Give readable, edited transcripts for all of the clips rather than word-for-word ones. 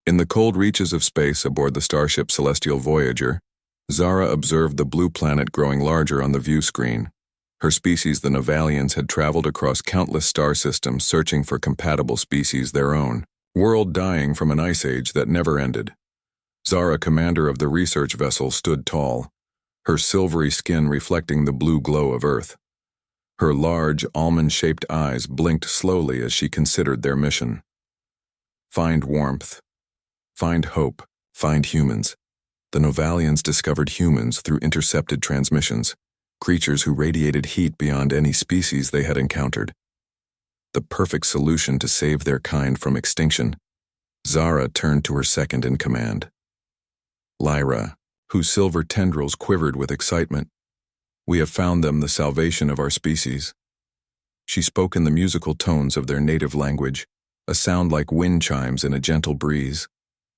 In the cold reaches of space aboard the starship Celestial Voyager, Zara observed the blue planet growing larger on the view screen. Her species, the Novalians, had traveled across countless star systems searching for compatible species their own, world dying from an ice age that never ended. Zara, commander of the research vessel, stood tall, her silvery skin reflecting the blue glow of Earth. Her large, almond-shaped eyes blinked slowly as she considered their mission. Find warmth. Find hope. Find humans. The Novalians discovered humans through intercepted transmissions, creatures who radiated heat beyond any species they had encountered. The perfect solution to save their kind from extinction. Zara turned to her second in command, Lyra, whose silver tendrils quivered with excitement. We have found them, the salvation of our species. She spoke in the musical tones of their native language, a sound like wind chimes in a gentle breeze.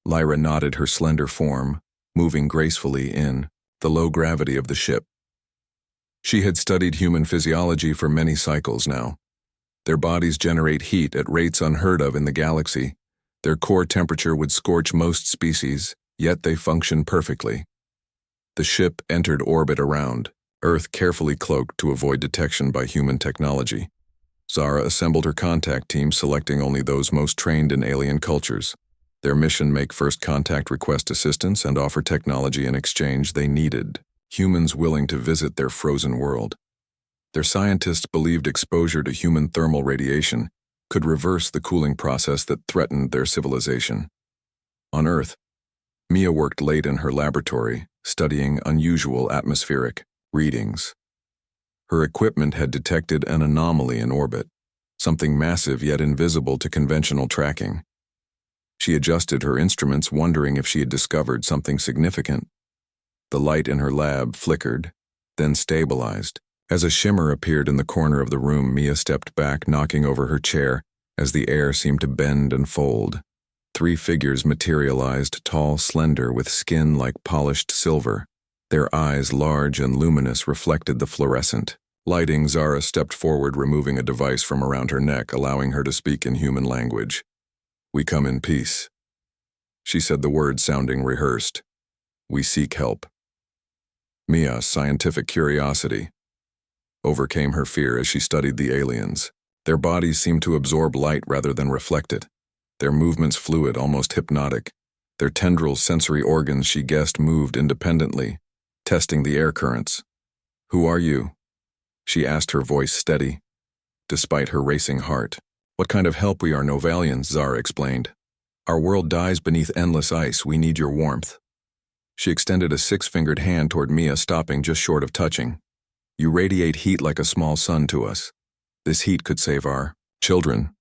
Lyra nodded her slender form, moving gracefully in the low gravity of the ship. She had studied human physiology for many cycles now. Their bodies generate heat at rates unheard of in the galaxy. Their core temperature would scorch most species, yet they function perfectly. The ship entered orbit around, Earth carefully cloaked to avoid detection by human technology. Zara assembled her contact team, selecting only those most trained in alien cultures. Their mission: make first contact, request assistance, and offer technology in exchange they needed. Humans willing to visit their frozen world. Their scientists believed exposure to human thermal radiation could reverse the cooling process that threatened their civilization. On Earth, Mia worked late in her laboratory, studying unusual atmospheric readings. Her equipment had detected an anomaly in orbit, something massive yet invisible to conventional tracking. She adjusted her instruments, wondering if she had discovered something significant. The light in her lab flickered, then stabilized. As a shimmer appeared in the corner of the room, Mia stepped back, knocking over her chair as the air seemed to bend and fold. 3 figures materialized, tall, slender, with skin like polished silver. Their eyes, large and luminous, reflected the fluorescent lighting. Zara stepped forward, removing a device from around her neck, allowing her to speak in human language. "We come in peace." She said the words sounding rehearsed. "We seek help." Mia's scientific curiosity overcame her fear as she studied the aliens. Their bodies seemed to absorb light rather than reflect it. Their movements fluid, almost hypnotic. Their tendrils, sensory organs, she guessed, moved independently, testing the air currents. "Who are you?" she asked, her voice steady, despite her racing heart. "What kind of help? We are Novalians," Zara explained. "Our world dies beneath endless ice. We need your warmth." She extended a 6-fingered hand toward Mia, stopping just short of touching. "You radiate heat like a small sun to us. This heat could save our children."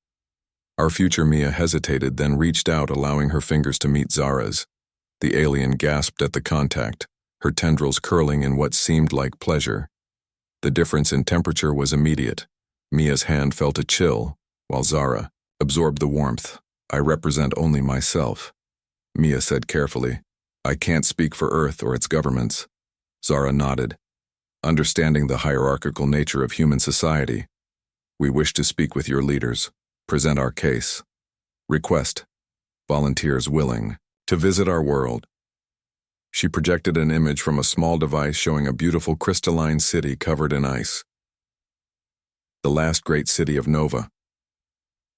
Our future. Mia hesitated, then reached out, allowing her fingers to meet Zara's. The alien gasped at the contact, her tendrils curling in what seemed like pleasure. The difference in temperature was immediate. Mia's hand felt a chill, while Zara absorbed the warmth. "I represent only myself," Mia said carefully. "I can't speak for Earth or its governments." Zara nodded, understanding the hierarchical nature of human society. "We wish to speak with your leaders, present our case. Request volunteers willing to visit our world." She projected an image from a small device showing a beautiful crystalline city covered in ice. The last great city of Nova.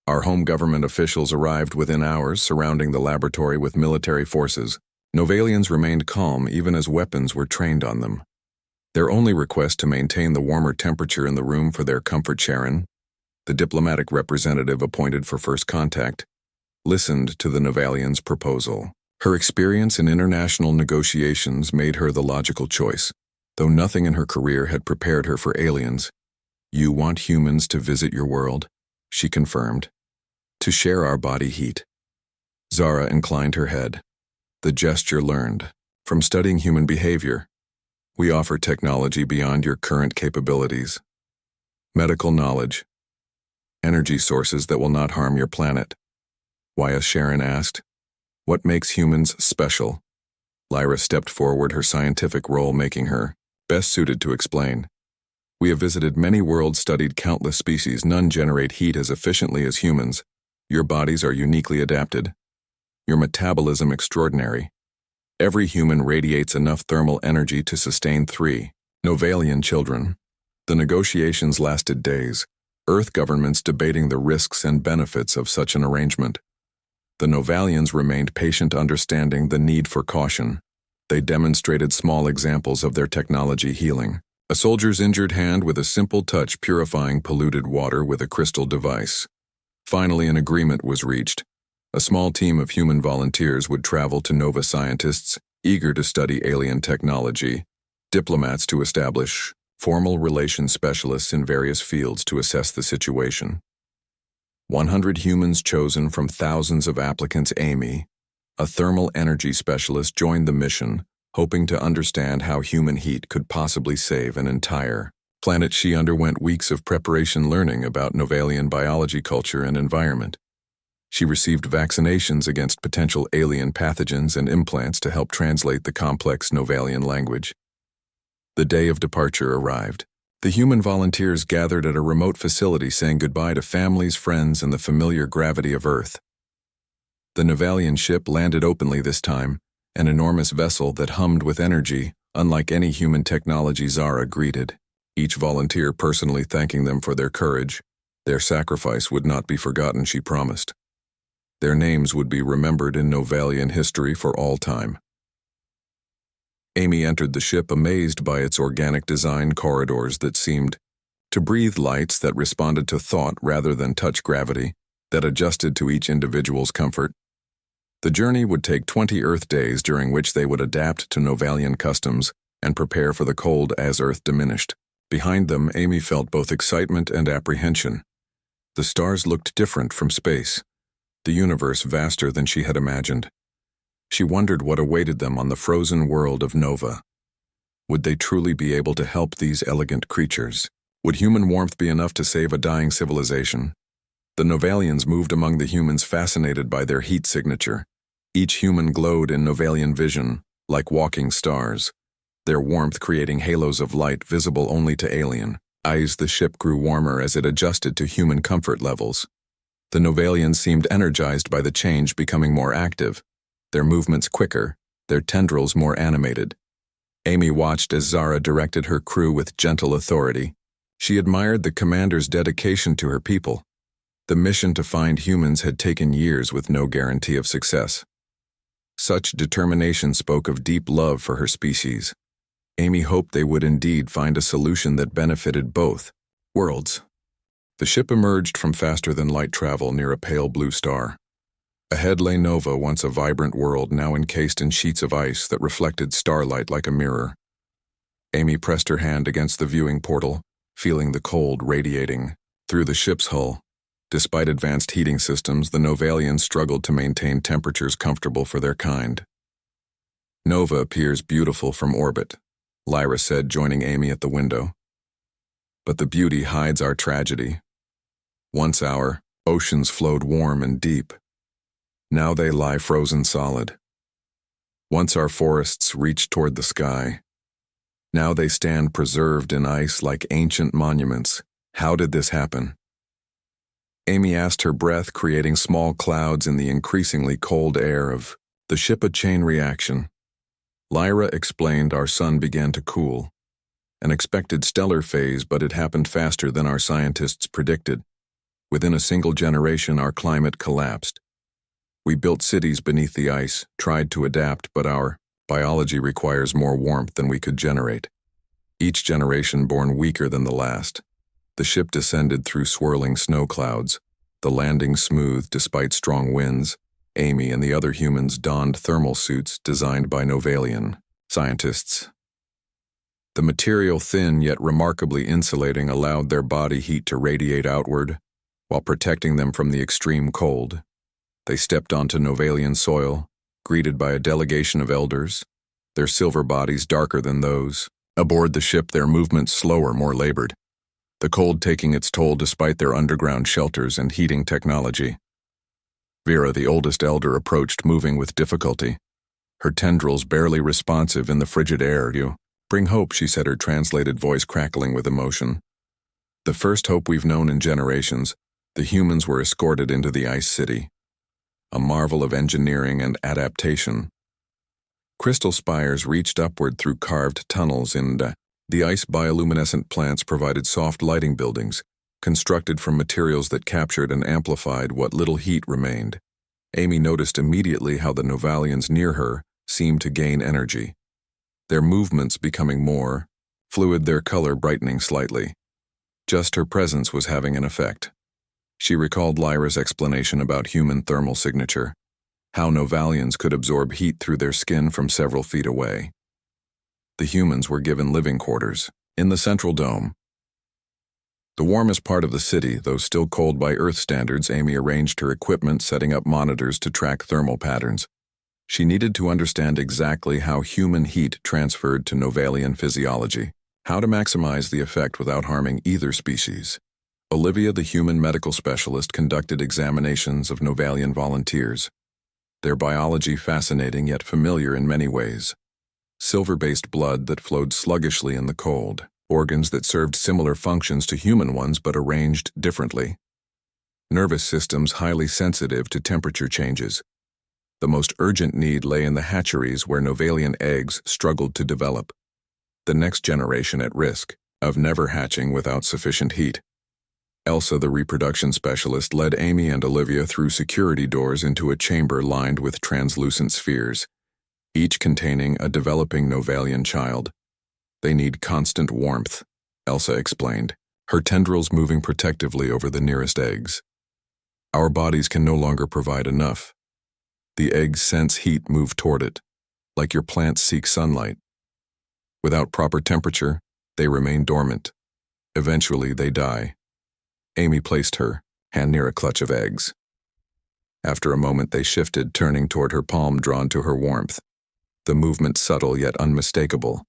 Our home government officials arrived within hours, surrounding the laboratory with military forces. Novalians remained calm even as weapons were trained on them. Their only request to maintain the warmer temperature in the room for their comfort. Sharon, the diplomatic representative appointed for first contact, listened to the Novalians' proposal. Her experience in international negotiations made her the logical choice, though nothing in her career had prepared her for aliens. "You want humans to visit your world?" she confirmed. "To share our body heat." Zara inclined her head, the gesture learned from studying human behavior. "We offer technology beyond your current capabilities. Medical knowledge. Energy sources that will not harm your planet." "Why?" Sharon asked. "What makes humans special?" Lyra stepped forward, her scientific role making her best suited to explain. "We have visited many worlds, studied countless species. None generate heat as efficiently as humans. Your bodies are uniquely adapted." Your metabolism extraordinary. Every human radiates enough thermal energy to sustain 3 Novalian children. The negotiations lasted days, Earth governments debating the risks and benefits of such an arrangement. The Novalians remained patient, understanding the need for caution. They demonstrated small examples of their technology healing. A soldier's injured hand with a simple touch purifying polluted water with a crystal device. Finally, an agreement was reached. A small team of human volunteers would travel to Nova scientists, eager to study alien technology, diplomats to establish formal relations specialists in various fields to assess the situation. 100 humans chosen from thousands of applicants. Amy, a thermal energy specialist, joined the mission, hoping to understand how human heat could possibly save an entire planet. She underwent weeks of preparation learning about Novalian biology, culture, and environment. She received vaccinations against potential alien pathogens and implants to help translate the complex Novalian language. The day of departure arrived. The human volunteers gathered at a remote facility, saying goodbye to families, friends, and the familiar gravity of Earth. The Novalian ship landed openly this time, an enormous vessel that hummed with energy, unlike any human technology. Zara greeted each volunteer, personally thanking them for their courage. Their sacrifice would not be forgotten, she promised. Their names would be remembered in Novalian history for all time. Amy entered the ship, amazed by its organic design, corridors that seemed to breathe, lights that responded to thought rather than touch, gravity that adjusted to each individual's comfort. The journey would take 20 Earth days, during which they would adapt to Novalian customs and prepare for the cold as Earth diminished. Behind them, Amy felt both excitement and apprehension. The stars looked different from space, the universe vaster than she had imagined. She wondered what awaited them on the frozen world of Nova. Would they truly be able to help these elegant creatures? Would human warmth be enough to save a dying civilization? The Novalians moved among the humans, fascinated by their heat signature. Each human glowed in Novalian vision, like walking stars, their warmth creating halos of light visible only to alien eyes. The ship grew warmer as it adjusted to human comfort levels. The Novalians seemed energized by the change, becoming more active, their movements quicker, their tendrils more animated. Amy watched as Zara directed her crew with gentle authority. She admired the commander's dedication to her people. The mission to find humans had taken years with no guarantee of success. Such determination spoke of deep love for her species. Amy hoped they would indeed find a solution that benefited both worlds. The ship emerged from faster-than-light travel near a pale blue star. Ahead lay Nova, once a vibrant world, now encased in sheets of ice that reflected starlight like a mirror. Amy pressed her hand against the viewing portal, feeling the cold radiating through the ship's hull. Despite advanced heating systems, the Novalians struggled to maintain temperatures comfortable for their kind. Nova appears beautiful from orbit, Lyra said, joining Amy at the window. But the beauty hides our tragedy. Once our oceans flowed warm and deep. Now they lie frozen solid. Once our forests reached toward the sky. Now they stand preserved in ice like ancient monuments. How did this happen? Amy asked, her breath creating small clouds in the increasingly cold air of the ship. A chain reaction. Lyra explained, our sun began to cool. An expected stellar phase, but it happened faster than our scientists predicted. Within a single generation, our climate collapsed. We built cities beneath the ice, tried to adapt, but our biology requires more warmth than we could generate. Each generation born weaker than the last. The ship descended through swirling snow clouds, the landing smooth despite strong winds. Amy and the other humans donned thermal suits designed by Novalian scientists. The material, thin yet remarkably insulating, allowed their body heat to radiate outward, while protecting them from the extreme cold. They stepped onto Novalian soil, greeted by a delegation of elders, their silver bodies darker than those. Aboard the ship, their movements slower, more labored, the cold taking its toll despite their underground shelters and heating technology. Vera, the oldest elder, approached, moving with difficulty, her tendrils barely responsive in the frigid air. You bring hope, she said, her translated voice crackling with emotion. The first hope we've known in generations. The humans were escorted into the ice city. a marvel of engineering and adaptation. Crystal spires reached upward through carved tunnels and the ice bioluminescent plants provided soft lighting buildings, constructed from materials that captured and amplified what little heat remained. Amy noticed immediately how the Novalians near her seemed to gain energy. Their movements becoming more fluid, their color brightening slightly. Just her presence was having an effect. She recalled Lyra's explanation about human thermal signature, how Novalians could absorb heat through their skin from several feet away. The humans were given living quarters in the central dome. The warmest part of the city, though still cold by Earth standards. Amy arranged her equipment, setting up monitors to track thermal patterns. She needed to understand exactly how human heat transferred to Novalian physiology, how to maximize the effect without harming either species. Olivia, the human medical specialist, conducted examinations of Novalian volunteers. Their biology fascinating yet familiar in many ways. Silver-based blood that flowed sluggishly in the cold, organs that served similar functions to human ones but arranged differently. Nervous systems highly sensitive to temperature changes. The most urgent need lay in the hatcheries where Novalian eggs struggled to develop. The next generation at risk of never hatching without sufficient heat. Elsa, the reproduction specialist, led Amy and Olivia through security doors into a chamber lined with translucent spheres, each containing a developing Novalian child. They need constant warmth, Elsa explained, her tendrils moving protectively over the nearest eggs. Our bodies can no longer provide enough. The eggs sense heat move toward it, like your plants seek sunlight. Without proper temperature, they remain dormant. Eventually, they die. Amy placed her hand near a clutch of eggs. After a moment, they shifted, turning toward her palm drawn to her warmth. The movement subtle yet unmistakable.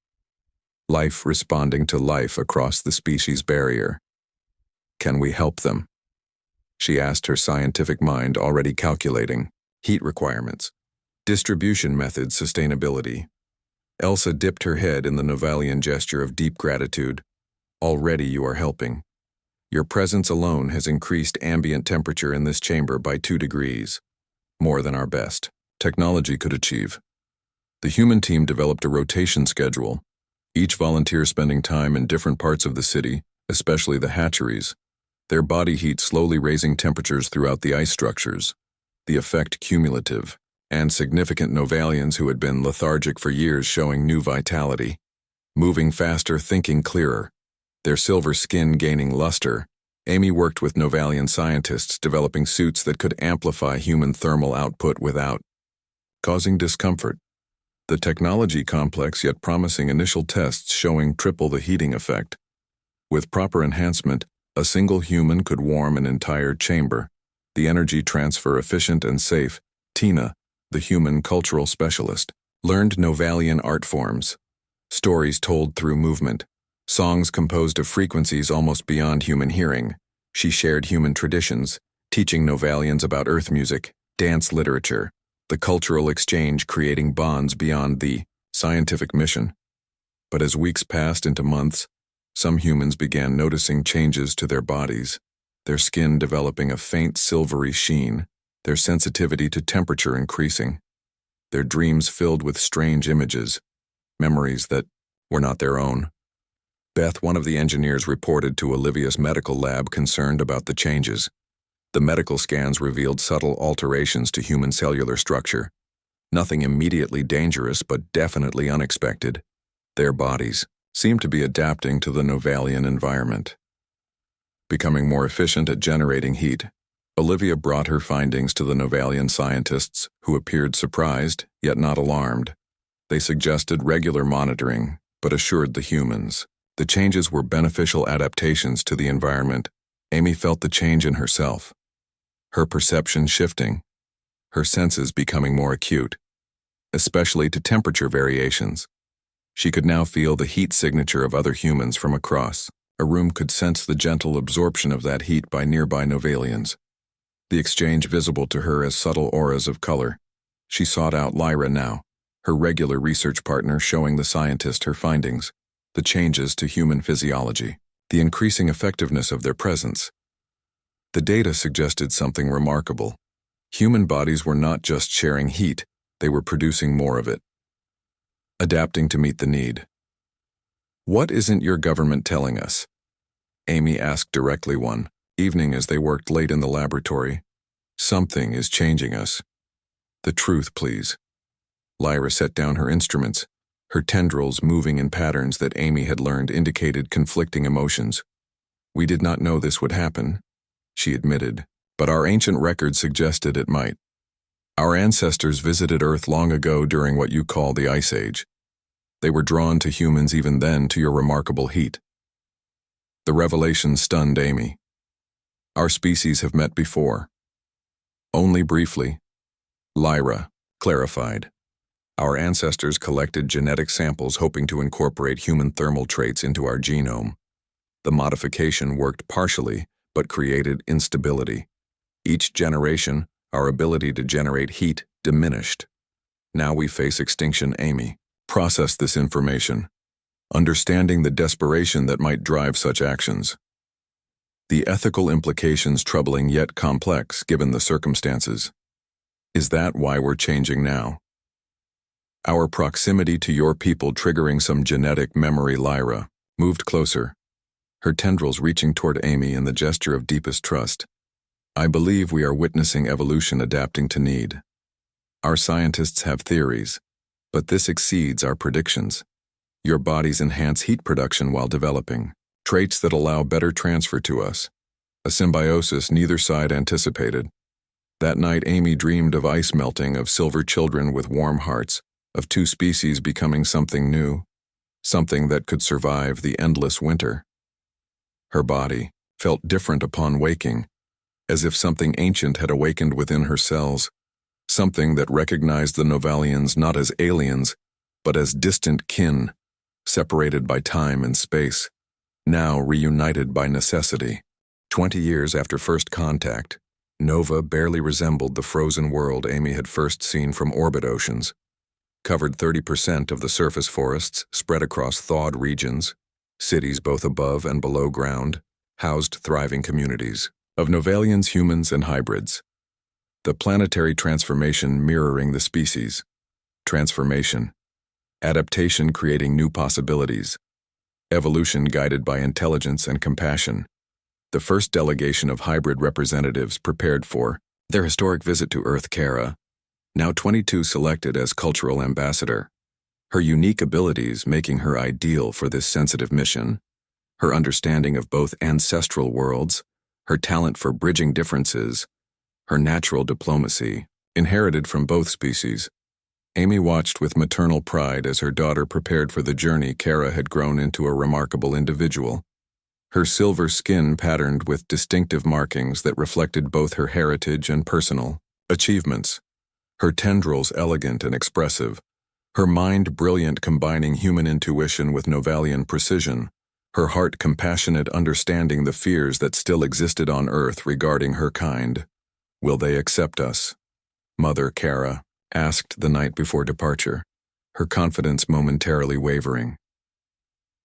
Life responding to life across the species barrier. Can we help them? She asked, her scientific mind already calculating heat requirements, distribution methods, sustainability. Elsa dipped her head in the Novalian gesture of deep gratitude. Already you are helping. Your presence alone has increased ambient temperature in this chamber by 2 degrees, more than our best technology could achieve. The human team developed a rotation schedule, each volunteer spending time in different parts of the city, especially the hatcheries, their body heat slowly raising temperatures throughout the ice structures, the effect cumulative, and significant Novalians who had been lethargic for years showing new vitality, moving faster, thinking clearer, their silver skin gaining luster. Amy worked with Novalian scientists developing suits that could amplify human thermal output without causing discomfort. The technology complex yet promising, initial tests showing triple the heating effect. With proper enhancement, a single human could warm an entire chamber. The energy transfer efficient and safe. Tina, the human cultural specialist, learned Novalian art forms, stories told through movement, songs composed of frequencies almost beyond human hearing. She shared human traditions, teaching Novalians about earth music, dance literature, the cultural exchange creating bonds beyond the scientific mission. But as weeks passed into months, some humans began noticing changes to their bodies, their skin developing a faint silvery sheen, their sensitivity to temperature increasing, their dreams filled with strange images, memories that were not their own. Beth, one of the engineers, reported to Olivia's medical lab concerned about the changes. The medical scans revealed subtle alterations to human cellular structure. Nothing immediately dangerous, but definitely unexpected. Their bodies seemed to be adapting to the Novalian environment, becoming more efficient at generating heat. Olivia brought her findings to the Novalian scientists, who appeared surprised, yet not alarmed. They suggested regular monitoring, but assured the humans the changes were beneficial adaptations to the environment. Amy felt the change in herself, her perception shifting, her senses becoming more acute, especially to temperature variations. She could now feel the heat signature of other humans from across. A room could sense the gentle absorption of that heat by nearby Novalians, the exchange visible to her as subtle auras of color. She sought out Lyra now, her regular research partner, showing the scientist her findings, the changes to human physiology, the increasing effectiveness of their presence. The data suggested something remarkable. Human bodies were not just sharing heat, they were producing more of it. Adapting to meet the need. What isn't your government telling us? Amy asked directly one evening as they worked late in the laboratory. Something is changing us. The truth, please. Lyra set down her instruments, her tendrils moving in patterns that Amy had learned indicated conflicting emotions. We did not know this would happen, she admitted, but our ancient records suggested it might. Our ancestors visited Earth long ago during what you call the Ice Age. They were drawn to humans even then to your remarkable heat. The revelation stunned Amy. Our species have met before. Only briefly. Lyra clarified. Our ancestors collected genetic samples hoping to incorporate human thermal traits into our genome. The modification worked partially, but created instability. Each generation, our ability to generate heat diminished. Now we face extinction, Amy. Process this information, understanding the desperation that might drive such actions. The ethical implications troubling yet complex given the circumstances. Is that why we're changing now? Our proximity to your people triggering some genetic memory. Lyra moved closer, her tendrils reaching toward Amy in the gesture of deepest trust. I believe we are witnessing evolution adapting to need. Our scientists have theories, but this exceeds our predictions. Your bodies enhance heat production while developing, traits that allow better transfer to us. A symbiosis neither side anticipated. That night Amy dreamed of ice melting, of silver children with warm hearts, of two species becoming something new, something that could survive the endless winter. Her body felt different upon waking, as if something ancient had awakened within her cells, something that recognized the Novalians not as aliens, but as distant kin, separated by time and space, now reunited by necessity. 20 years after first contact, Nova barely resembled the frozen world Amy had first seen from orbit oceans. Covered 30% of the surface forests spread across thawed regions, cities both above and below ground, housed thriving communities of Novalians, humans, and hybrids. The planetary transformation mirroring the species. Transformation. Adaptation creating new possibilities. Evolution guided by intelligence and compassion. The first delegation of hybrid representatives prepared for their historic visit to Earth. Kara, now 22, selected as cultural ambassador. Her unique abilities making her ideal for this sensitive mission. Her understanding of both ancestral worlds, her talent for bridging differences, her natural diplomacy, inherited from both species. Amy watched with maternal pride as her daughter prepared for the journey. Kara had grown into a remarkable individual. Her silver skin patterned with distinctive markings that reflected both her heritage and personal achievements. Her tendrils elegant and expressive, her mind brilliant, combining human intuition with Novalian precision, her heart compassionate, understanding the fears that still existed on Earth regarding her kind. Will they accept us? Mother Kara asked the night before departure, her confidence momentarily wavering.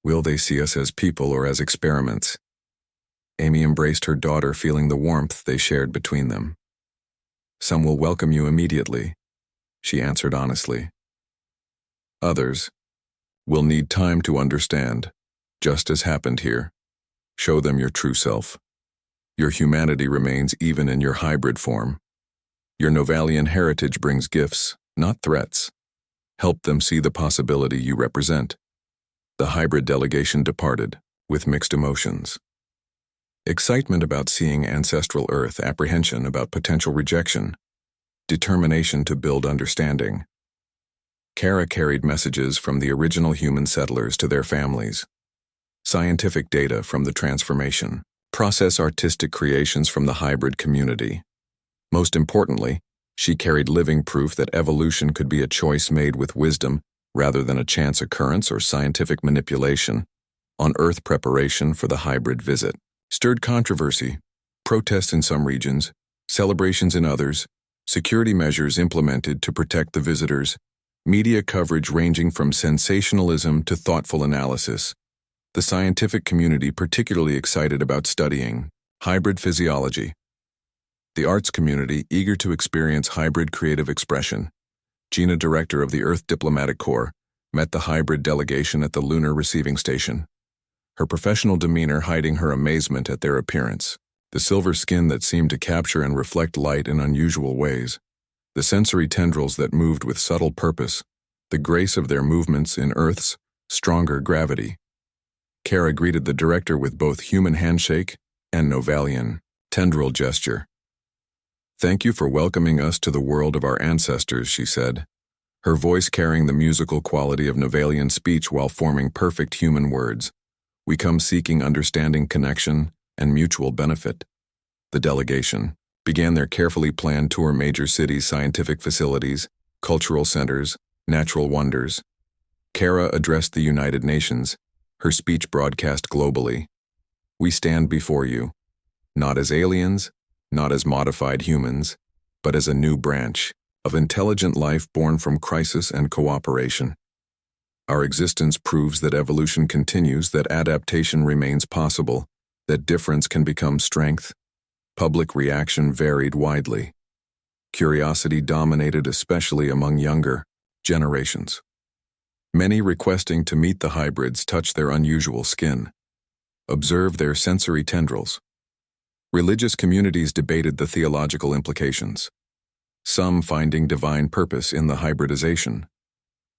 Will they see us as people or as experiments? Amy embraced her daughter, feeling the warmth they shared between them. Some will welcome you immediately, she answered honestly. Others will need time to understand, just as happened here. Show them your true self. Your humanity remains even in your hybrid form. Your Novalian heritage brings gifts, not threats. Help them see the possibility you represent. The hybrid delegation departed, with mixed emotions. Excitement about seeing ancestral Earth, apprehension about potential rejection, determination to build understanding. Kara carried messages from the original human settlers to their families. Scientific data from the transformation. Process artistic creations from the hybrid community. Most importantly, she carried living proof that evolution could be a choice made with wisdom rather than a chance occurrence or scientific manipulation. On Earth, preparation for the hybrid visit stirred controversy, protests in some regions, celebrations in others, security measures implemented to protect the visitors, media coverage ranging from sensationalism to thoughtful analysis. The scientific community particularly excited about studying hybrid physiology. The arts community, eager to experience hybrid creative expression. Gina, director of the Earth Diplomatic Corps, met the hybrid delegation at the lunar receiving station, her professional demeanor hiding her amazement at their appearance. The silver skin that seemed to capture and reflect light in unusual ways, the sensory tendrils that moved with subtle purpose, the grace of their movements in Earth's stronger gravity. Kara greeted the director with both human handshake and Novalian tendril gesture. "Thank you for welcoming us to the world of our ancestors," she said, her voice carrying the musical quality of Novalian speech while forming perfect human words. "We come seeking understanding, connection, and mutual benefit." The delegation began their carefully planned tour major cities, scientific facilities, cultural centers, natural wonders. Kara addressed the United Nations, her speech broadcast globally. "We stand before you, not as aliens, not as modified humans, but as a new branch of intelligent life born from crisis and cooperation. Our existence proves that evolution continues, that adaptation remains possible, that difference can become strength." Public reaction varied widely. Curiosity dominated, especially among younger generations. Many requesting to meet the hybrids, touch their unusual skin, observe their sensory tendrils. Religious communities debated the theological implications, some finding divine purpose in the hybridization,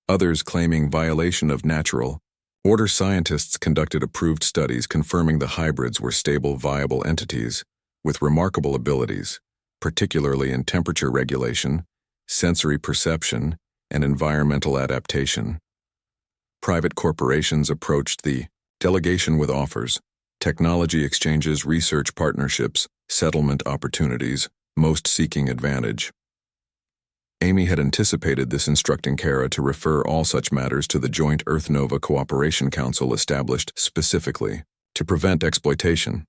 others claiming violation of natural order. Scientists conducted approved studies confirming the hybrids were stable, viable entities with remarkable abilities, particularly in temperature regulation, sensory perception, and environmental adaptation. Private corporations approached the delegation with offers, technology exchanges, research partnerships, settlement opportunities, most seeking advantage. Amy had anticipated this, instructing Kara to refer all such matters to the Joint Earth-Nova Cooperation Council established specifically to prevent exploitation.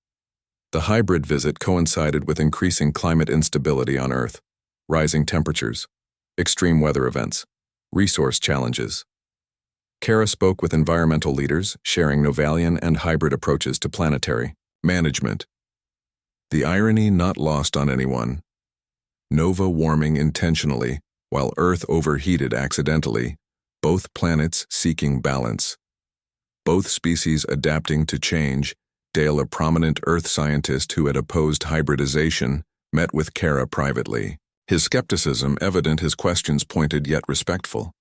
The hybrid visit coincided with increasing climate instability on Earth, rising temperatures, extreme weather events, resource challenges. Kara spoke with environmental leaders, sharing Novalian and hybrid approaches to planetary management. The irony not lost on anyone. Nova warming intentionally, while Earth overheated accidentally, both planets seeking balance. Both species adapting to change. Dale, a prominent Earth scientist who had opposed hybridization, met with Kara privately, his skepticism evident, his questions pointed yet respectful.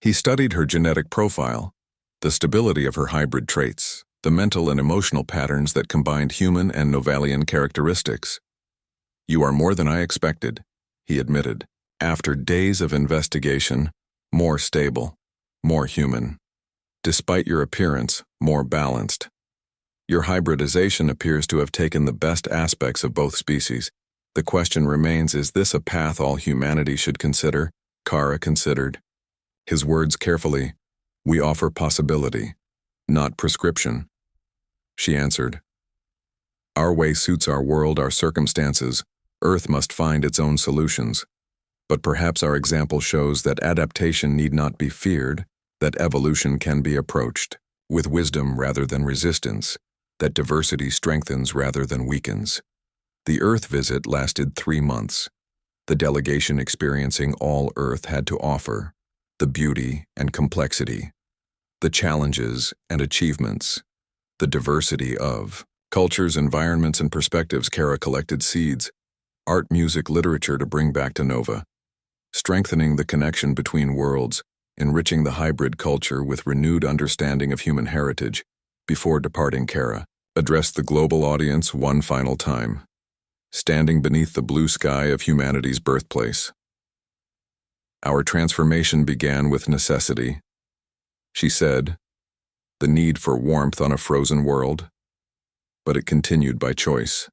He studied her genetic profile, the stability of her hybrid traits, the mental and emotional patterns that combined human and Novalian characteristics. "You are more than I expected," he admitted. "After days of investigation, more stable, more human. Despite your appearance, more balanced. Your hybridization appears to have taken the best aspects of both species. The question remains, is this a path all humanity should consider?" Kara considered his words carefully. "We offer possibility, not prescription," she answered. "Our way suits our world, our circumstances. Earth must find its own solutions. But perhaps our example shows that adaptation need not be feared, that evolution can be approached with wisdom rather than resistance, that diversity strengthens rather than weakens." The Earth visit lasted 3 months. The delegation experiencing all Earth had to offer, the beauty and complexity, the challenges and achievements, the diversity of cultures, environments, and perspectives. Kara collected seeds, art, music, literature to bring back to Nova, strengthening the connection between worlds, enriching the hybrid culture with renewed understanding of human heritage. Before departing, Kara addressed the global audience one final time, standing beneath the blue sky of humanity's birthplace. "Our transformation began with necessity," she said, "the need for warmth on a frozen world. But it continued by choice.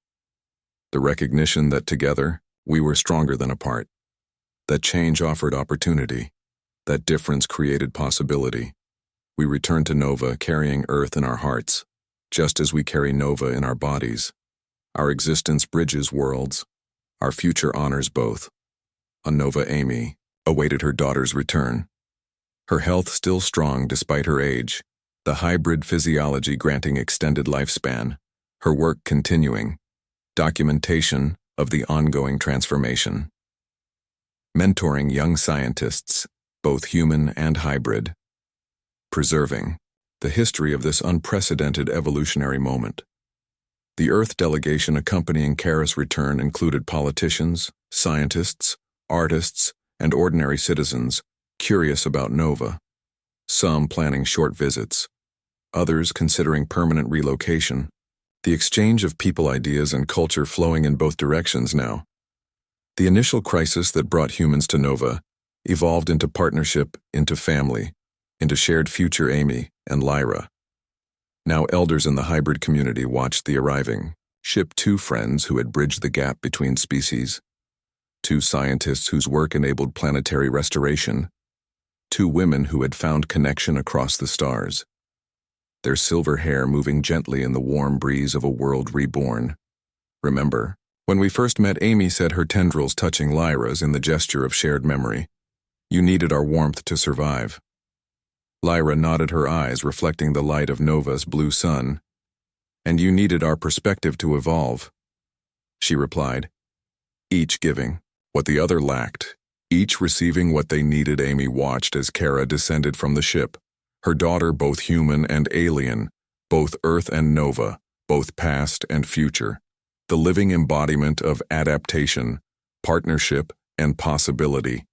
The recognition that together we were stronger than apart. That change offered opportunity. That difference created possibility. We returned to Nova carrying Earth in our hearts, just as we carry Nova in our bodies. Our existence bridges worlds. Our future honors both." On Nova, Amy awaited her daughter's return. Her health still strong despite her age, the hybrid physiology granting extended lifespan, her work continuing, documentation of the ongoing transformation. Mentoring young scientists, both human and hybrid. Preserving the history of this unprecedented evolutionary moment. The Earth delegation accompanying Kara's return included politicians, scientists, artists, and ordinary citizens curious about Nova, some planning short visits, others considering permanent relocation. The exchange of people, ideas, and culture flowing in both directions now. The initial crisis that brought humans to Nova evolved into partnership, into family, into shared future. Amy and Lyra. Now elders in the hybrid community watched the arriving ship. Two friends who had bridged the gap between species. Two scientists whose work enabled planetary restoration. Two women who had found connection across the stars. Their silver hair moving gently in the warm breeze of a world reborn. Remember, when we first met, Amy said, her tendrils touching Lyra's in the gesture of shared memory. You needed our warmth to survive. Lyra nodded, her eyes reflecting the light of Nova's blue sun. And you needed our perspective to evolve. She replied, each giving what the other lacked, each receiving what they needed. Amy watched as Kara descended from the ship, her daughter both human and alien, both Earth and Nova, both past and future, the living embodiment of adaptation, partnership, and possibility.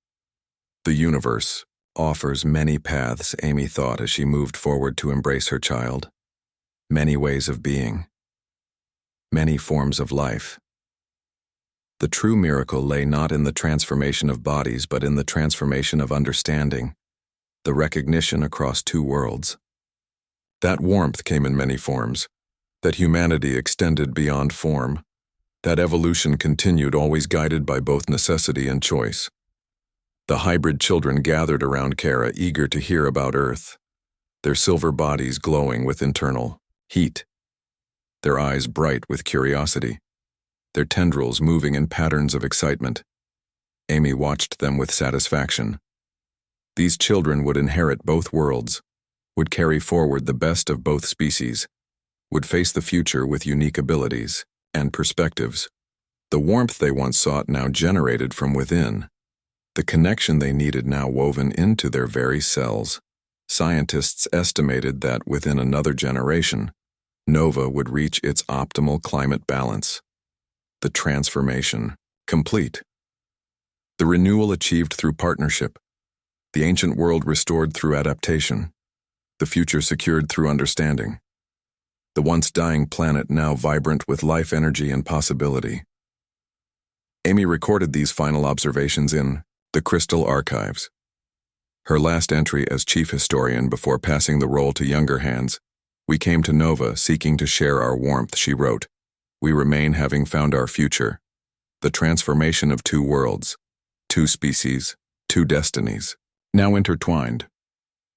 The universe offers many paths, Amy thought as she moved forward to embrace her child. Many ways of being. Many forms of life. The true miracle lay not in the transformation of bodies but in the transformation of understanding, the recognition across two worlds. That warmth came in many forms, that humanity extended beyond form, that evolution continued, always guided by both necessity and choice. The hybrid children gathered around Kara, eager to hear about Earth, their silver bodies glowing with internal heat, their eyes bright with curiosity, their tendrils moving in patterns of excitement. Amy watched them with satisfaction. These children would inherit both worlds, would carry forward the best of both species, would face the future with unique abilities and perspectives. The warmth they once sought now generated from within. The connection they needed now woven into their very cells. Scientists estimated that within another generation, Nova would reach its optimal climate balance. The transformation complete. The renewal achieved through partnership. The ancient world restored through adaptation. The future secured through understanding. The once dying planet now vibrant with life, energy, and possibility. Amy recorded these final observations in the Crystal Archives. Her last entry as chief historian before passing the role to younger hands. We came to Nova seeking to share our warmth, she wrote. We remain having found our future. The transformation of two worlds, two species, two destinies, now intertwined.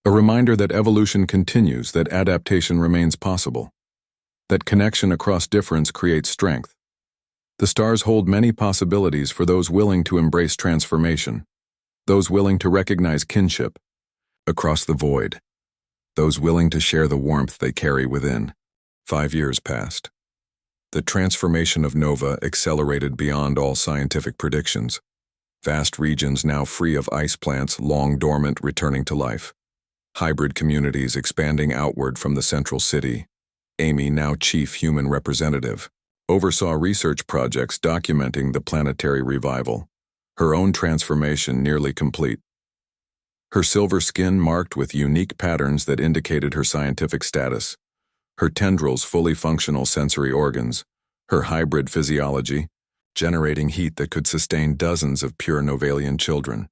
A reminder that evolution continues, that adaptation remains possible, that connection across difference creates strength. The stars hold many possibilities for those willing to embrace transformation, those willing to recognize kinship across the void, those willing to share the warmth they carry within. 5 years passed. The transformation of Nova accelerated beyond all scientific predictions. Vast regions now free of ice plants, long dormant, returning to life. Hybrid communities expanding outward from the central city. Amy, now chief human representative, oversaw research projects documenting the planetary revival, her own transformation nearly complete. Her silver skin marked with unique patterns that indicated her scientific status, her tendrils fully functional sensory organs, her hybrid physiology, generating heat that could sustain dozens of pure Novalian children.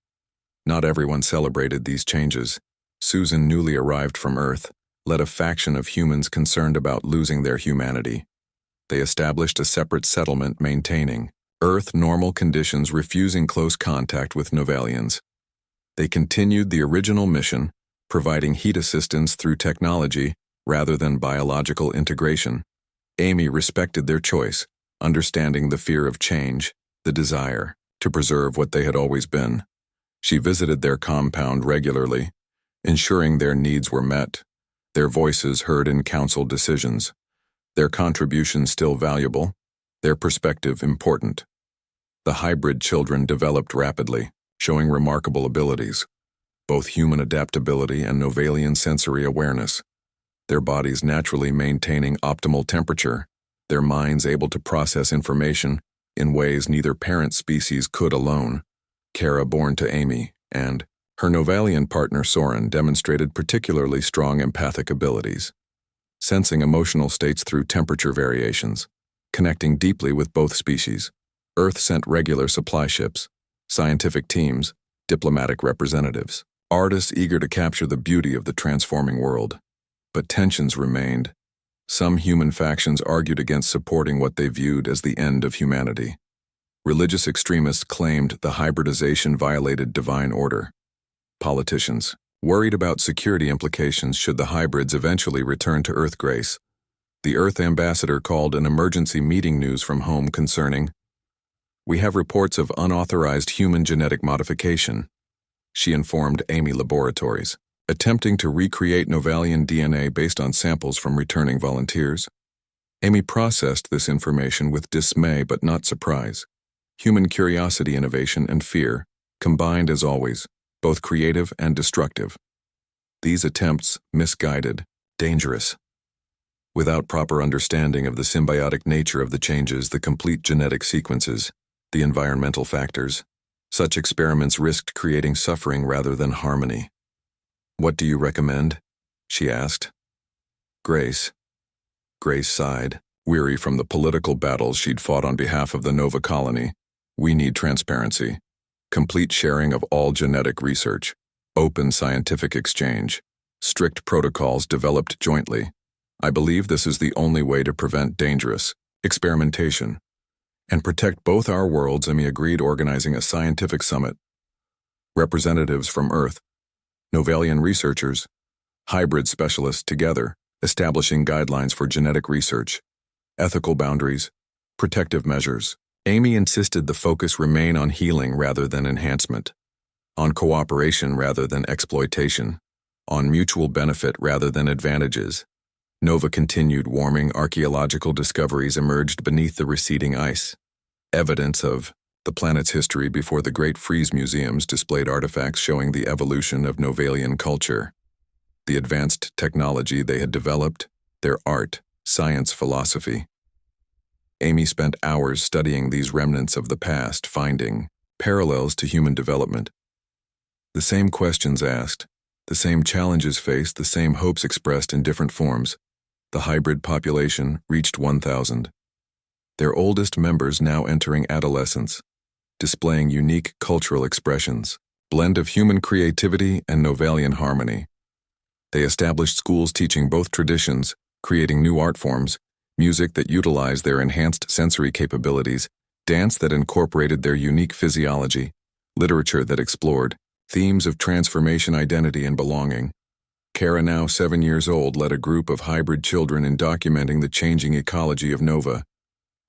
Not everyone celebrated these changes. Susan, newly arrived from Earth, led a faction of humans concerned about losing their humanity. They established a separate settlement maintaining Earth normal conditions, refusing close contact with Novalians. They continued the original mission, providing heat assistance through technology rather than biological integration. Amy respected their choice, understanding the fear of change, the desire to preserve what they had always been. She visited their compound regularly, ensuring their needs were met, their voices heard in council decisions, their contributions still valuable, their perspective important. The hybrid children developed rapidly, showing remarkable abilities, both human adaptability and Novalian sensory awareness, their bodies naturally maintaining optimal temperature, their minds able to process information in ways neither parent species could alone. Kara, born to Amy, and her Novalian partner Soren demonstrated particularly strong empathic abilities, sensing emotional states through temperature variations, connecting deeply with both species. Earth sent regular supply ships, scientific teams, diplomatic representatives, artists eager to capture the beauty of the transforming world. But tensions remained. Some human factions argued against supporting what they viewed as the end of humanity. Religious extremists claimed the hybridization violated divine order. Politicians, worried about security implications should the hybrids eventually return to Earth grace. The Earth ambassador called an emergency meeting news from home concerning, "We have reports of unauthorized human genetic modification," she informed Amy Laboratories, attempting to recreate Novalian DNA based on samples from returning volunteers. Amy processed this information with dismay but not surprise. Human curiosity, innovation, and fear, combined as always, both creative and destructive. These attempts, misguided, dangerous. Without proper understanding of the symbiotic nature of the changes, the complete genetic sequences, the environmental factors, such experiments risked creating suffering rather than harmony. "What do you recommend?" she asked. Grace sighed, weary from the political battles she'd fought on behalf of the Nova colony. "We need transparency, complete sharing of all genetic research, open scientific exchange, strict protocols developed jointly. I believe this is the only way to prevent dangerous experimentation and protect both our worlds." Amy agreed, organizing a scientific summit. Representatives from Earth, Novalian researchers, hybrid specialists together, establishing guidelines for genetic research, ethical boundaries, protective measures. Amy insisted the focus remain on healing rather than enhancement, on cooperation rather than exploitation, on mutual benefit rather than advantages. Nova continued warming. Archaeological discoveries emerged beneath the receding ice. Evidence of the planet's history before the Great Freeze museums displayed artifacts showing the evolution of Novalian culture, the advanced technology they had developed, their art, science, philosophy. Amy spent hours studying these remnants of the past, finding parallels to human development. The same questions asked, the same challenges faced, the same hopes expressed in different forms. The hybrid population reached 1,000. Their oldest members now entering adolescence, displaying unique cultural expressions, blend of human creativity and Novalian harmony. They established schools teaching both traditions, creating new art forms, music that utilized their enhanced sensory capabilities, dance that incorporated their unique physiology, literature that explored themes of transformation, identity, and belonging. Kara, now 7 years old, led a group of hybrid children in documenting the changing ecology of Nova.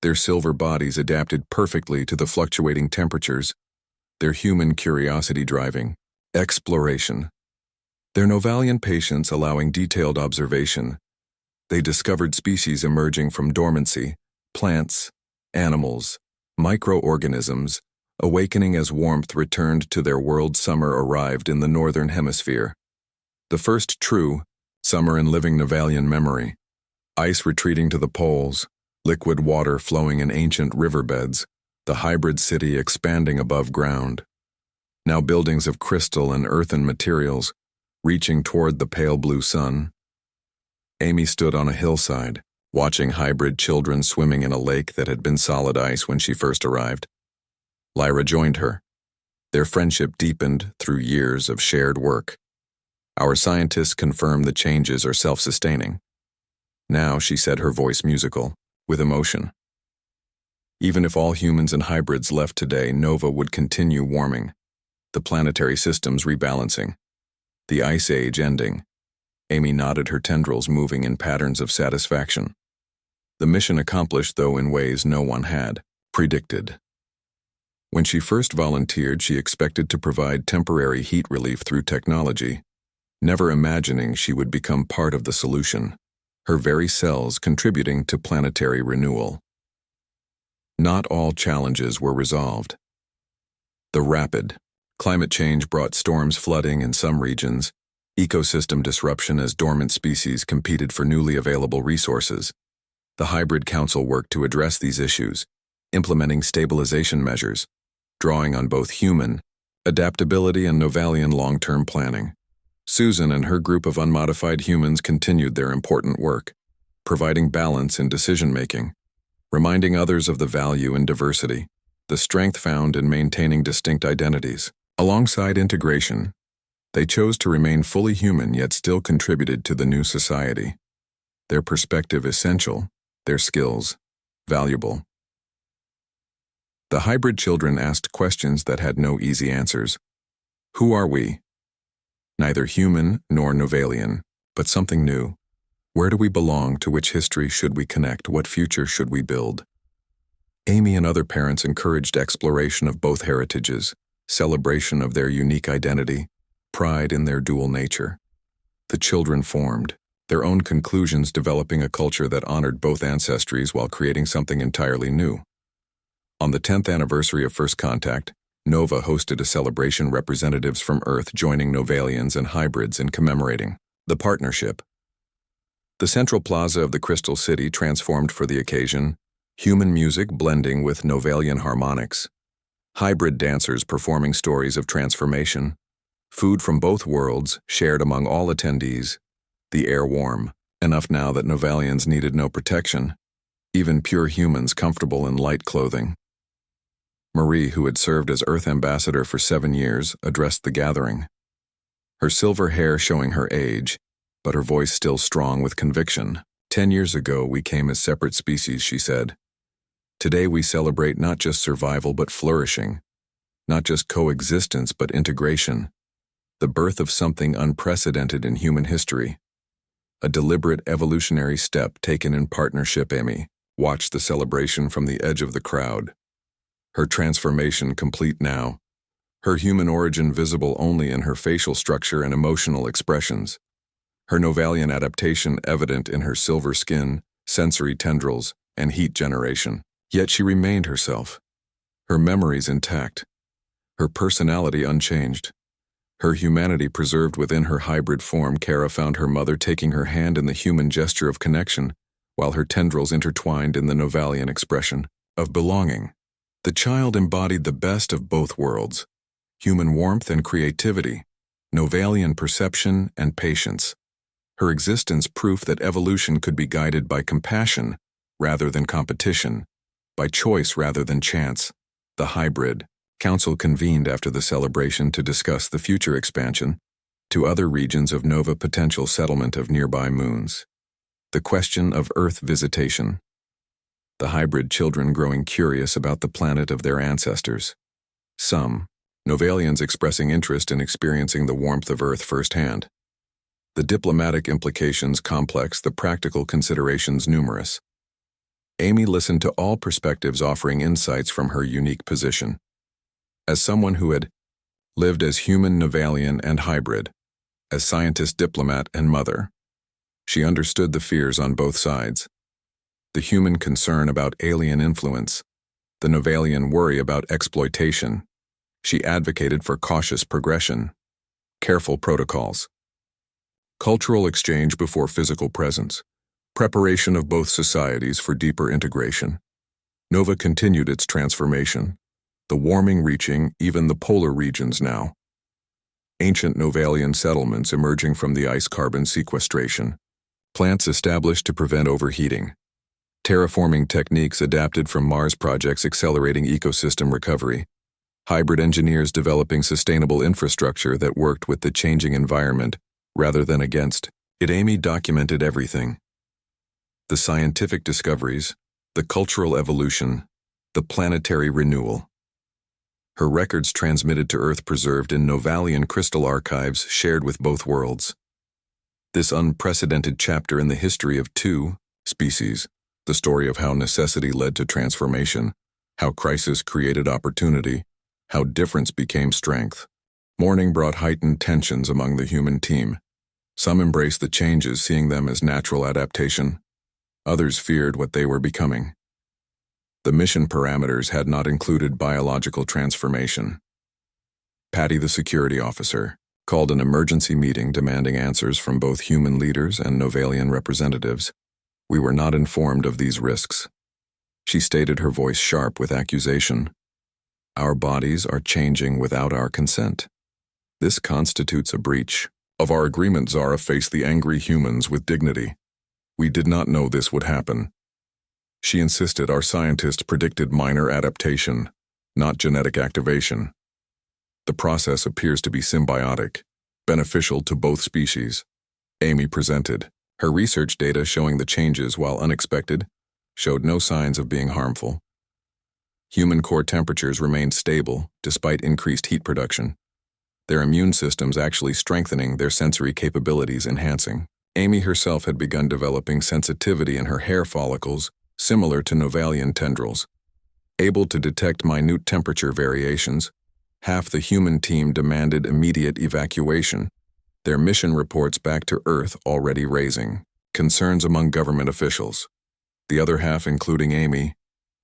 Their silver bodies adapted perfectly to the fluctuating temperatures, their human curiosity driving exploration. Their Novalian patience allowing detailed observation. They discovered species emerging from dormancy, plants, animals, microorganisms, awakening as warmth returned to their world. Summer arrived in the northern hemisphere. The first true summer in living Novalian memory. Ice retreating to the poles, liquid water flowing in ancient riverbeds, the hybrid city expanding above ground. Now buildings of crystal and earthen materials, reaching toward the pale blue sun. Amy stood on a hillside, watching hybrid children swimming in a lake that had been solid ice when she first arrived. Lyra joined her. Their friendship deepened through years of shared work. "Our scientists confirm the changes are self-sustaining." Now, she said, her voice musical, with emotion. Even if all humans and hybrids left today, Nova would continue warming, the planetary systems rebalancing, the ice age ending. Amy nodded, her tendrils moving in patterns of satisfaction. The mission accomplished, though in ways no one had predicted. When she first volunteered, she expected to provide temporary heat relief through technology, never imagining she would become part of the solution, her very cells contributing to planetary renewal. Not all challenges were resolved. The rapid climate change brought storms flooding in some regions, ecosystem disruption as dormant species competed for newly available resources. The Hybrid Council worked to address these issues, implementing stabilization measures, drawing on both human adaptability and Novalian long-term planning. Susan and her group of unmodified humans continued their important work, providing balance in decision-making, reminding others of the value in diversity, the strength found in maintaining distinct identities. Alongside integration, they chose to remain fully human yet still contributed to the new society. Their perspective essential, their skills valuable. The hybrid children asked questions that had no easy answers. Who are we? Neither human nor Novalian, but something new. Where do we belong? To which history should we connect? What future should we build? Amy and other parents encouraged exploration of both heritages, celebration of their unique identity, pride in their dual nature. The children formed their own conclusions, developing a culture that honored both ancestries while creating something entirely new. On the 10th anniversary of First Contact, Nova hosted a celebration, representatives from Earth joining Novalians and hybrids in commemorating the partnership. The central plaza of the Crystal City transformed for the occasion, human music blending with Novalian harmonics, hybrid dancers performing stories of transformation, food from both worlds shared among all attendees, the air warm, enough now that Novalians needed no protection, even pure humans comfortable in light clothing. Marie, who had served as Earth ambassador for 7 years, addressed the gathering. Her silver hair showing her age, but her voice still strong with conviction. 10 years ago, we came as separate species, she said. Today we celebrate not just survival but flourishing, not just coexistence but integration, the birth of something unprecedented in human history. A deliberate evolutionary step taken in partnership. Amy watched the celebration from the edge of the crowd. Her transformation complete now, her human origin visible only in her facial structure and emotional expressions, her Novalian adaptation evident in her silver skin, sensory tendrils, and heat generation. Yet she remained herself, her memories intact, her personality unchanged, her humanity preserved within her hybrid form. Kara found her mother taking her hand in the human gesture of connection, while her tendrils intertwined in the Novalian expression of belonging. The child embodied the best of both worlds, human warmth and creativity, Novalian perception and patience. Her existence proof that evolution could be guided by compassion rather than competition, by choice rather than chance. The Hybrid Council convened after the celebration to discuss the future expansion to other regions of Nova, potential settlement of nearby moons. The question of Earth visitation. The hybrid children growing curious about the planet of their ancestors. Some Novalians expressing interest in experiencing the warmth of Earth firsthand. The diplomatic implications complex, the practical considerations numerous. Amy listened to all perspectives, offering insights from her unique position. As someone who had lived as human, Novalian, and hybrid, as scientist, diplomat, and mother, she understood the fears on both sides. The human concern about alien influence, the Novalian worry about exploitation. She advocated for cautious progression, careful protocols, cultural exchange before physical presence, preparation of both societies for deeper integration. Nova continued its transformation, the warming reaching even the polar regions now. Ancient Novalian settlements emerging from the ice, carbon sequestration, plants established to prevent overheating, terraforming techniques adapted from Mars projects accelerating ecosystem recovery, hybrid engineers developing sustainable infrastructure that worked with the changing environment rather than against it. Amy documented everything. The scientific discoveries, the cultural evolution, the planetary renewal. Her records transmitted to Earth, preserved in Novalian crystal archives shared with both worlds. This unprecedented chapter in the history of two species, the story of how necessity led to transformation, how crisis created opportunity, how difference became strength. Morning brought heightened tensions among the human team. Some embraced the changes, seeing them as natural adaptation. Others feared what they were becoming. The mission parameters had not included biological transformation. Patty, the security officer, called an emergency meeting demanding answers from both human leaders and Novalian representatives. We were not informed of these risks. She stated, her voice sharp with accusation. Our bodies are changing without our consent. This constitutes a breach of our agreement. Zara faced the angry humans with dignity. We did not know this would happen. She insisted our scientists predicted minor adaptation, not genetic activation. The process appears to be symbiotic, beneficial to both species. Amy presented. Her research data showing the changes, while unexpected, showed no signs of being harmful. Human core temperatures remained stable despite increased heat production. Their immune systems actually strengthening, their sensory capabilities enhancing. Amy herself had begun developing sensitivity in her hair follicles, similar to Novalian tendrils. Able to detect minute temperature variations, half the human team demanded immediate evacuation, their mission reports back to Earth already raising concerns among government officials. The other half, including Amy,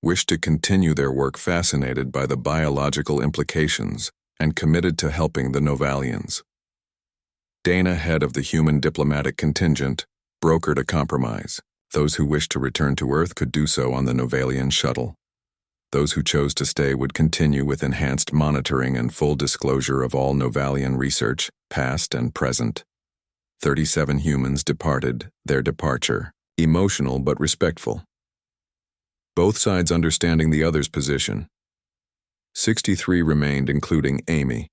wished to continue their work, fascinated by the biological implications and committed to helping the Novalians. Dana, head of the human diplomatic contingent, brokered a compromise. Those who wished to return to Earth could do so on the Novalian shuttle. Those who chose to stay would continue with enhanced monitoring and full disclosure of all Novalian research, past and present. 37 humans departed, their departure, emotional but respectful. Both sides understanding the other's position. 63 remained, including Amy,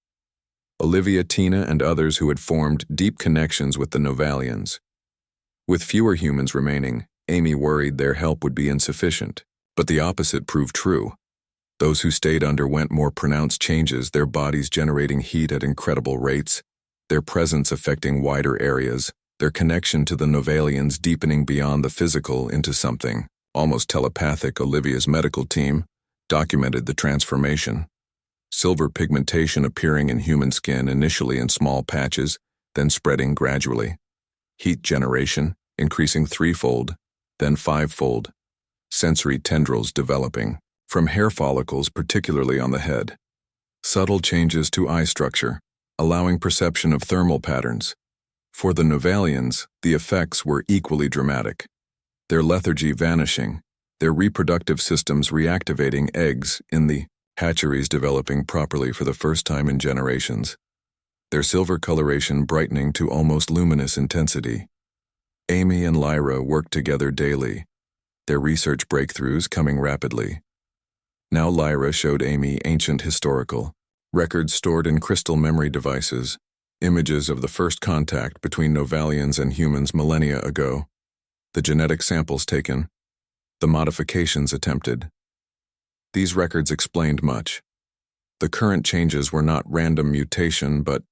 Olivia, Tina, and others who had formed deep connections with the Novalians. With fewer humans remaining, Amy worried their help would be insufficient. But the opposite proved true. Those who stayed underwent more pronounced changes, their bodies generating heat at incredible rates, their presence affecting wider areas, their connection to the Novalians deepening beyond the physical into something almost telepathic. Olivia's medical team documented the transformation. Silver pigmentation appearing in human skin, initially in small patches, then spreading gradually. Heat generation increasing threefold, then fivefold. Sensory tendrils developing from hair follicles, particularly on the head. Subtle changes to eye structure, allowing perception of thermal patterns. For the Novalians, the effects were equally dramatic. Their lethargy vanishing, their reproductive systems reactivating, eggs in the hatcheries developing properly for the first time in generations. Their silver coloration brightening to almost luminous intensity. Amy and Lyra worked together daily, their research breakthroughs coming rapidly. Now Lyra showed Amy ancient historical records stored in crystal memory devices, images of the first contact between Novalians and humans millennia ago, the genetic samples taken, the modifications attempted. These records explained much. The current changes were not random mutation but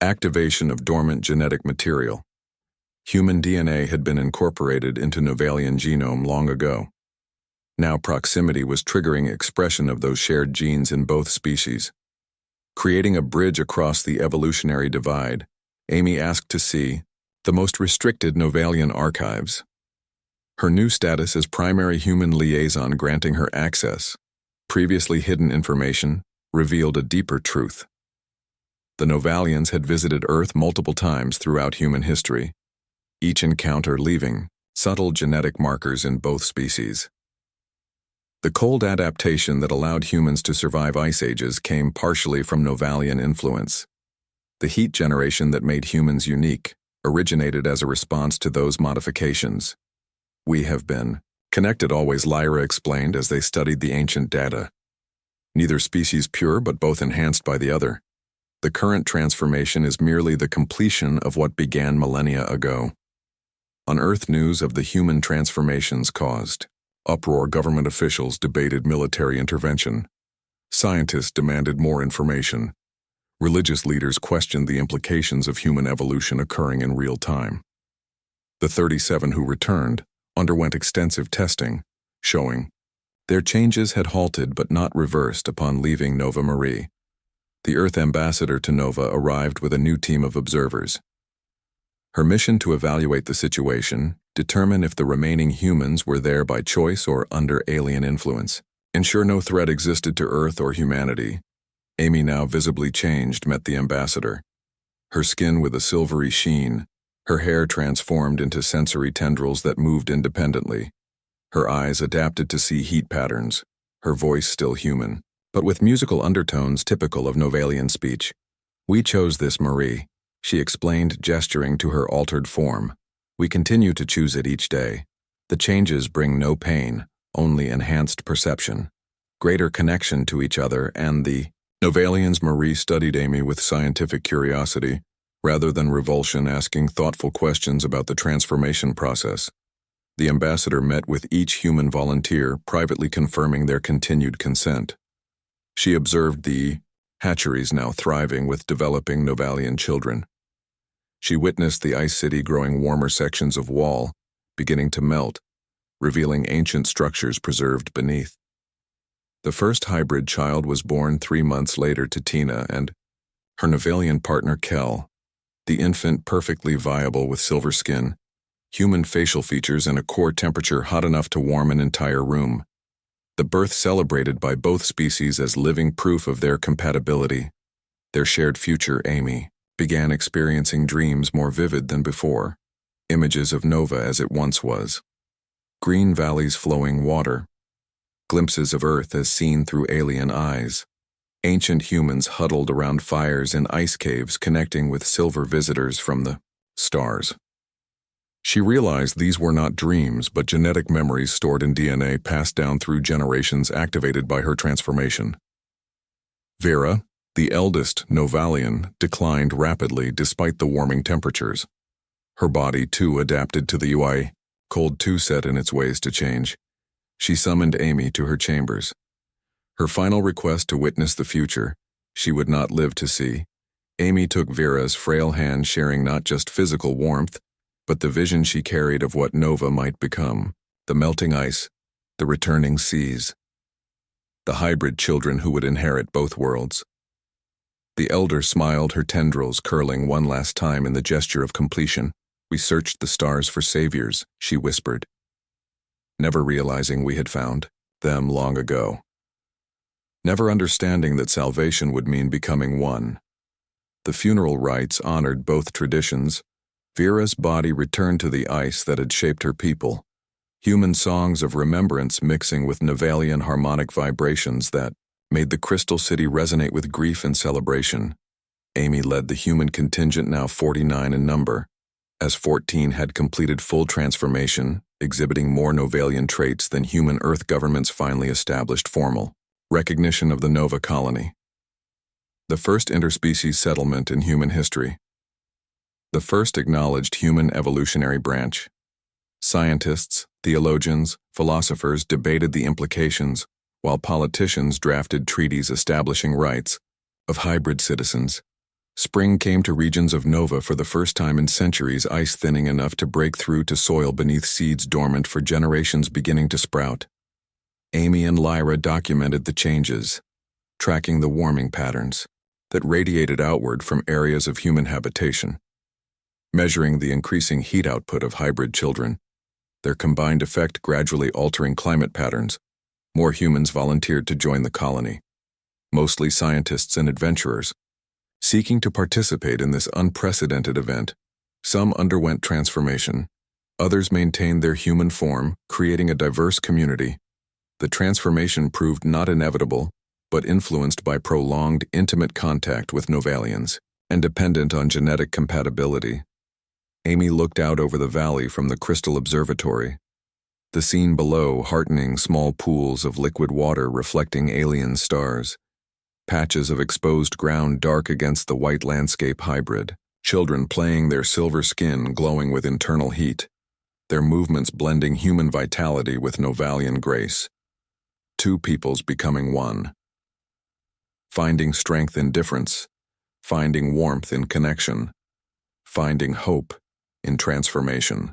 activation of dormant genetic material. Human DNA had been incorporated into Novalian genome long ago. Now proximity was triggering expression of those shared genes in both species. Creating a bridge across the evolutionary divide, Amy asked to see the most restricted Novalian archives. Her new status as primary human liaison granting her access. Previously hidden information revealed a deeper truth. The Novalians had visited Earth multiple times throughout human history, each encounter leaving subtle genetic markers in both species. The cold adaptation that allowed humans to survive ice ages came partially from Novalian influence. The heat generation that made humans unique originated as a response to those modifications. We have been connected always, Lyra explained as they studied the ancient data. Neither species pure but both enhanced by the other. The current transformation is merely the completion of what began millennia ago. On Earth, news of the human transformations caused uproar. Government officials debated military intervention. Scientists demanded more information. Religious leaders questioned the implications of human evolution occurring in real time. The 37 who returned underwent extensive testing, showing their changes had halted but not reversed upon leaving Nova Marie. The Earth ambassador to Nova arrived with a new team of observers. Her mission to evaluate the situation, determine if the remaining humans were there by choice or under alien influence. Ensure no threat existed to Earth or humanity. Amy, now visibly changed, met the ambassador. Her skin with a silvery sheen, her hair transformed into sensory tendrils that moved independently. Her eyes adapted to see heat patterns, her voice still human, but with musical undertones typical of Novalian speech. "We chose this, Marie," she explained, gesturing to her altered form. "We continue to choose it each day. The changes bring no pain, only enhanced perception, greater connection to each other and the Novalians." Marie studied Amy with scientific curiosity, rather than revulsion, asking thoughtful questions about the transformation process. The ambassador met with each human volunteer, privately confirming their continued consent. She observed the hatcheries now thriving with developing Novalian children. She witnessed the ice city growing warmer sections of wall, beginning to melt, revealing ancient structures preserved beneath. The first hybrid child was born 3 months later to Tina and her Novalian partner Kel, the infant perfectly viable with silver skin, human facial features, and a core temperature hot enough to warm an entire room. The birth celebrated by both species as living proof of their compatibility. Their shared future, Amy, began experiencing dreams more vivid than before, images of Nova as it once was. Green valleys, flowing water, glimpses of Earth as seen through alien eyes. Ancient humans huddled around fires in ice caves, connecting with silver visitors from the stars. She realized these were not dreams, but genetic memories stored in DNA passed down through generations, activated by her transformation. Vera, the eldest Novalian, declined rapidly despite the warming temperatures. Her body, too, adapted to the UI. Cold, too, set in its ways to change. She summoned Amy to her chambers. Her final request to witness the future she would not live to see. Amy took Vera's frail hand, sharing not just physical warmth, but the vision she carried of what Nova might become: the melting ice, the returning seas, the hybrid children who would inherit both worlds. The elder smiled, her tendrils curling one last time in the gesture of completion. "We searched the stars for saviors," she whispered, never realizing we had found them long ago. Never understanding that salvation would mean becoming one. The funeral rites honored both traditions. Vera's body returned to the ice that had shaped her people, human songs of remembrance mixing with Novalian harmonic vibrations that made the crystal city resonate with grief and celebration. Amy led the human contingent, now 49 in number, as 14 had completed full transformation, exhibiting more Novalian traits than human Earth governments finally established formal recognition of the Nova colony. The first interspecies settlement in human history. The first acknowledged human evolutionary branch. Scientists, theologians, philosophers debated the implications, while politicians drafted treaties establishing rights of hybrid citizens. Spring came to regions of Nova for the first time in centuries, ice thinning enough to break through to soil beneath seeds dormant for generations beginning to sprout. Amy and Lyra documented the changes, tracking the warming patterns that radiated outward from areas of human habitation. Measuring the increasing heat output of hybrid children, their combined effect gradually altering climate patterns. More humans volunteered to join the colony, mostly scientists and adventurers, seeking to participate in this unprecedented event. Some underwent transformation, others maintained their human form, creating a diverse community. The transformation proved not inevitable, but influenced by prolonged, intimate contact with Novalians, and dependent on genetic compatibility. Amy looked out over the valley from the Crystal Observatory. The scene below, heartening small pools of liquid water reflecting alien stars, patches of exposed ground dark against the white landscape hybrid, children playing, their silver skin glowing with internal heat, their movements blending human vitality with Novalian grace. Two peoples becoming one. Finding strength in difference, finding warmth in connection, finding hope in transformation.